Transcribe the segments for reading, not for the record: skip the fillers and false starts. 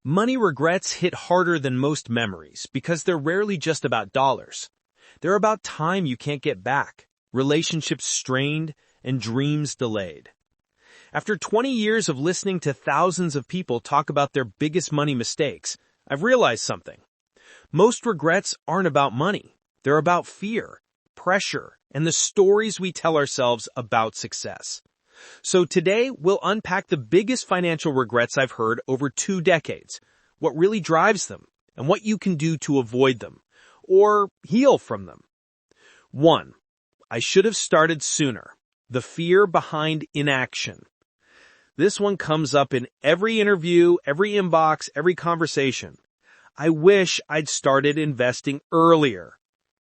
Money regrets hit harder than most memories because they're rarely just about dollars. They're about time you can't get back, relationships strained, and dreams delayed. After 20 years of listening to thousands of people talk about their biggest money mistakes, I've realized something. Most regrets aren't about money. They're about fear, pressure, and the stories we tell ourselves about success. So today, we'll unpack the biggest financial regrets I've heard over 2 decades, what really drives them, and what you can do to avoid them, or heal from them. 1. I should have started sooner. The fear behind inaction. This one comes up in every interview, every inbox, every conversation. I wish I'd started investing earlier.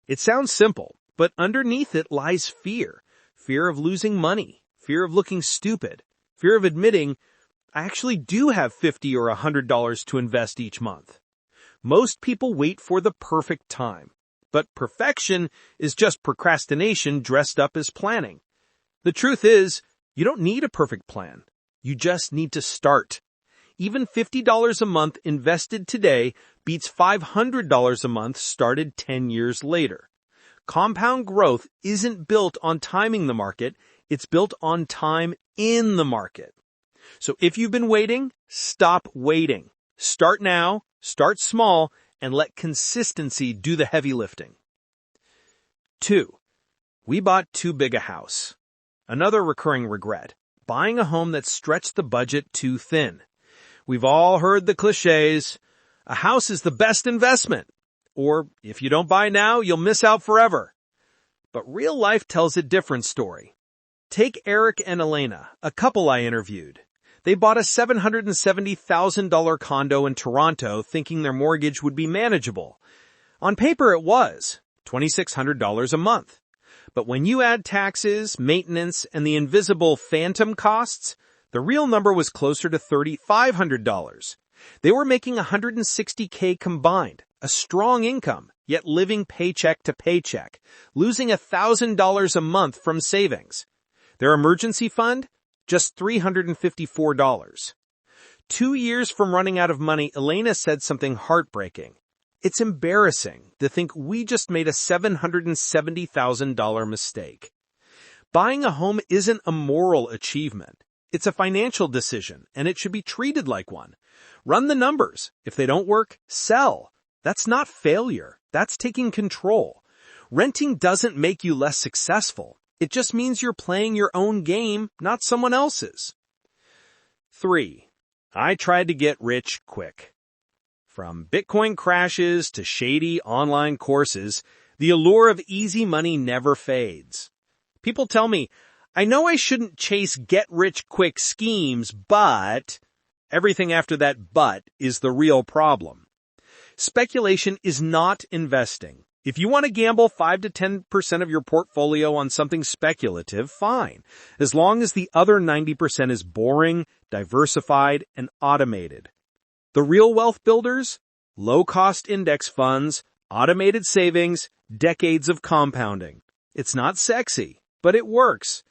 It sounds simple, but underneath it lies fear. Fear of losing money. Fear of looking stupid, fear of admitting, I actually do have $50 or $100 to invest each month. Most people wait for the perfect time, but perfection is just procrastination dressed up as planning. The truth is, you don't need a perfect plan. You just need to start. Even $50 a month invested today beats $500 a month started 10 years later. Compound growth isn't built on timing the market, it's built on time in the market. So if you've been waiting, stop waiting. Start now, start small, and let consistency do the heavy lifting. 2. We bought too big a house. Another recurring regret, buying a home that stretched the budget too thin. We've all heard the clichés, a house is the best investment, or if you don't buy now, you'll miss out forever. But real life tells a different story. Take Eric and Elena, a couple I interviewed. They bought a $770,000 condo in Toronto thinking their mortgage would be manageable. On paper it was, $2,600 a month. But when you add taxes, maintenance, and the invisible phantom costs, the real number was closer to $3,500. They were making $160K combined, a strong income, yet living paycheck to paycheck, losing $1,000 a month from savings. Their emergency fund? Just $354. 2 years from running out of money, Elena said something heartbreaking. It's embarrassing to think we just made a $770,000 mistake. Buying a home isn't a moral achievement. It's a financial decision, and it should be treated like one. Run the numbers. If they don't work, sell. That's not failure. That's taking control. Renting doesn't make you less successful. It just means you're playing your own game, not someone else's. 3. I tried to get rich quick. From Bitcoin crashes to shady online courses, the allure of easy money never fades. People tell me, I know I shouldn't chase get-rich-quick schemes, but... Everything after that but is the real problem. Speculation is not investing. If you want to gamble 5 to 10% of your portfolio on something speculative, fine, as long as the other 90% is boring, diversified, and automated. The real wealth builders? Low-cost index funds, automated savings, decades of compounding. It's not sexy, but it works.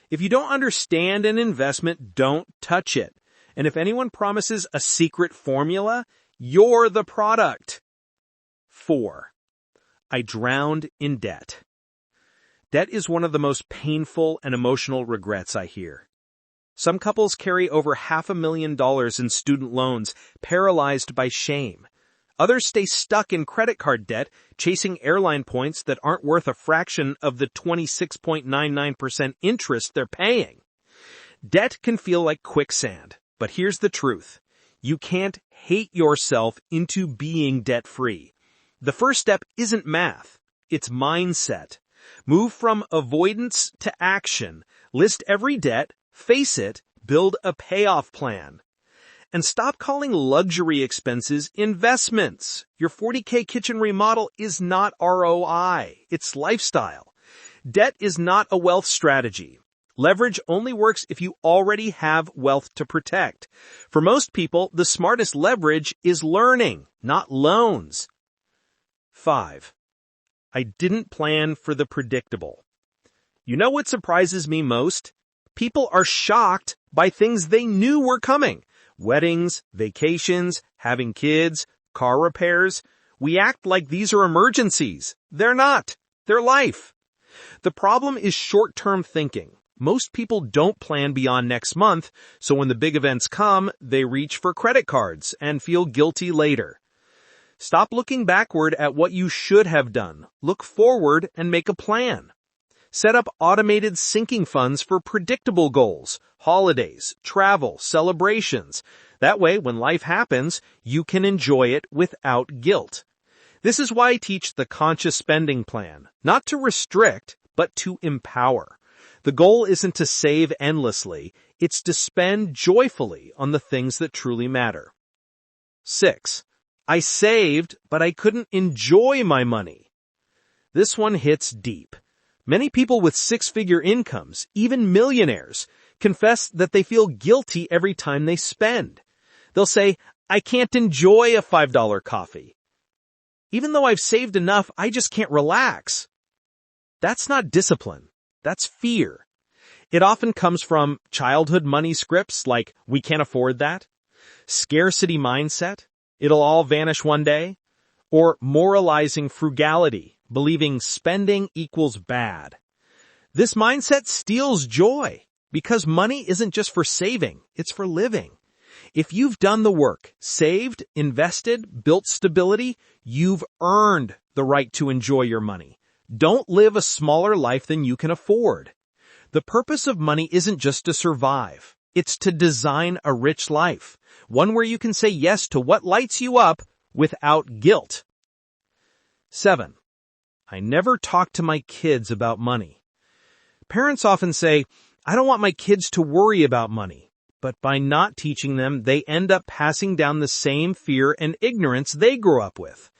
If you don't understand an investment, don't touch it. And if anyone promises a secret formula, you're the product. 4. I drowned in debt. Debt is one of the most painful and emotional regrets I hear. Some couples carry over $500,000 in student loans, paralyzed by shame. Others stay stuck in credit card debt, chasing airline points that aren't worth a fraction of the 26.99% interest they're paying. Debt can feel like quicksand, but here's the truth. You can't hate yourself into being debt-free. The first step isn't math, it's mindset. Move from avoidance to action. List every debt, face it, build a payoff plan. And stop calling luxury expenses investments. Your $40K kitchen remodel is not ROI, it's lifestyle. Debt is not a wealth strategy. Leverage only works if you already have wealth to protect. For most people, the smartest leverage is learning, not loans. 5. I didn't plan for the predictable. You know what surprises me most? People are shocked by things they knew were coming. Weddings, vacations, having kids, car repairs. We act like these are emergencies. They're not. They're life. The problem is short-term thinking. Most people don't plan beyond next month, so when the big events come, they reach for credit cards and feel guilty later. Stop looking backward at what you should have done. Look forward and make a plan. Set up automated sinking funds for predictable goals, holidays, travel, celebrations. That way, when life happens, you can enjoy it without guilt. This is why I teach the conscious spending plan, not to restrict, but to empower. The goal isn't to save endlessly, it's to spend joyfully on the things that truly matter. 6. I saved, but I couldn't enjoy my money. This one hits deep. Many people with six-figure incomes, even millionaires, confess that they feel guilty every time they spend. They'll say, I can't enjoy a $5 coffee. Even though I've saved enough, I just can't relax. That's not discipline. That's fear. It often comes from childhood money scripts like, we can't afford that, scarcity mindset, it'll all vanish one day, or moralizing frugality, believing spending equals bad. This mindset steals joy because money isn't just for saving, it's for living. If you've done the work, saved, invested, built stability, you've earned the right to enjoy your money. Don't live a smaller life than you can afford. The purpose of money isn't just to survive. It's to design a rich life, one where you can say yes to what lights you up without guilt. 7. I never talk to my kids about money. Parents often say, I don't want my kids to worry about money. But by not teaching them, they end up passing down the same fear and ignorance they grew up with.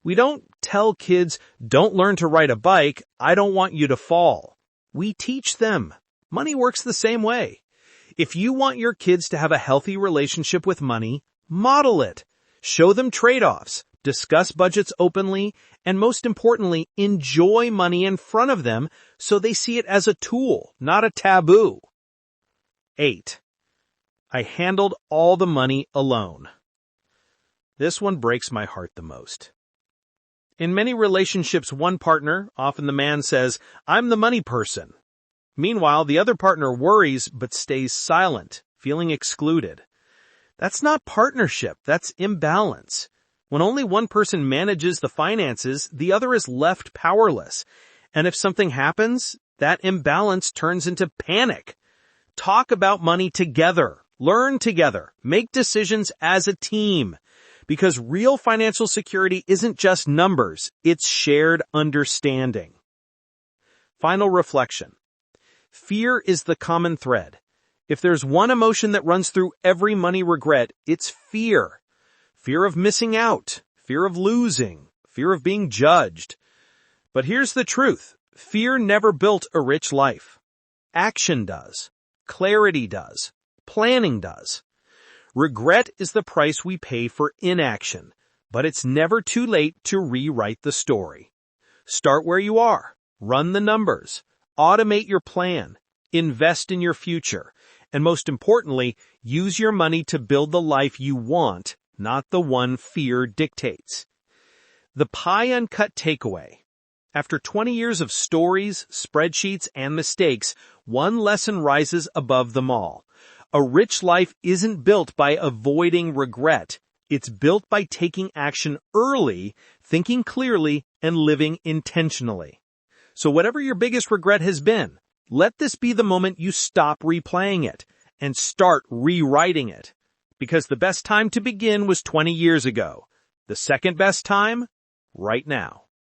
We don't tell kids, don't learn to ride a bike, I don't want you to fall. We teach them. Money works the same way. If you want your kids to have a healthy relationship with money, model it. Show them trade-offs, discuss budgets openly, and most importantly, enjoy money in front of them so they see it as a tool, not a taboo. 8. I handled all the money alone. This one breaks my heart the most. In many relationships, one partner, often the man, says, I'm the money person. Meanwhile, the other partner worries but stays silent, feeling excluded. That's not partnership, that's imbalance. When only one person manages the finances, the other is left powerless. And if something happens, that imbalance turns into panic. Talk about money together. Learn together. Make decisions as a team. Because real financial security isn't just numbers, it's shared understanding. Final reflection. Fear is the common thread. If there's one emotion that runs through every money regret, it's fear. Fear of missing out, fear of losing, fear of being judged. But here's the truth. Fear never built a rich life. Action does. Clarity does. Planning does. Regret is the price we pay for inaction, but it's never too late to rewrite the story. Start where you are. Run the numbers. Automate your plan. Invest in your future. And most importantly, use your money to build the life you want, not the one fear dictates. The pie uncut takeaway. After 20 years of stories, spreadsheets, and mistakes, one lesson rises above them all. A rich life isn't built by avoiding regret. It's built by taking action early, thinking clearly, and living intentionally. So whatever your biggest regret has been, let this be the moment you stop replaying it and start rewriting it. Because the best time to begin was 20 years ago. The second best time, right now.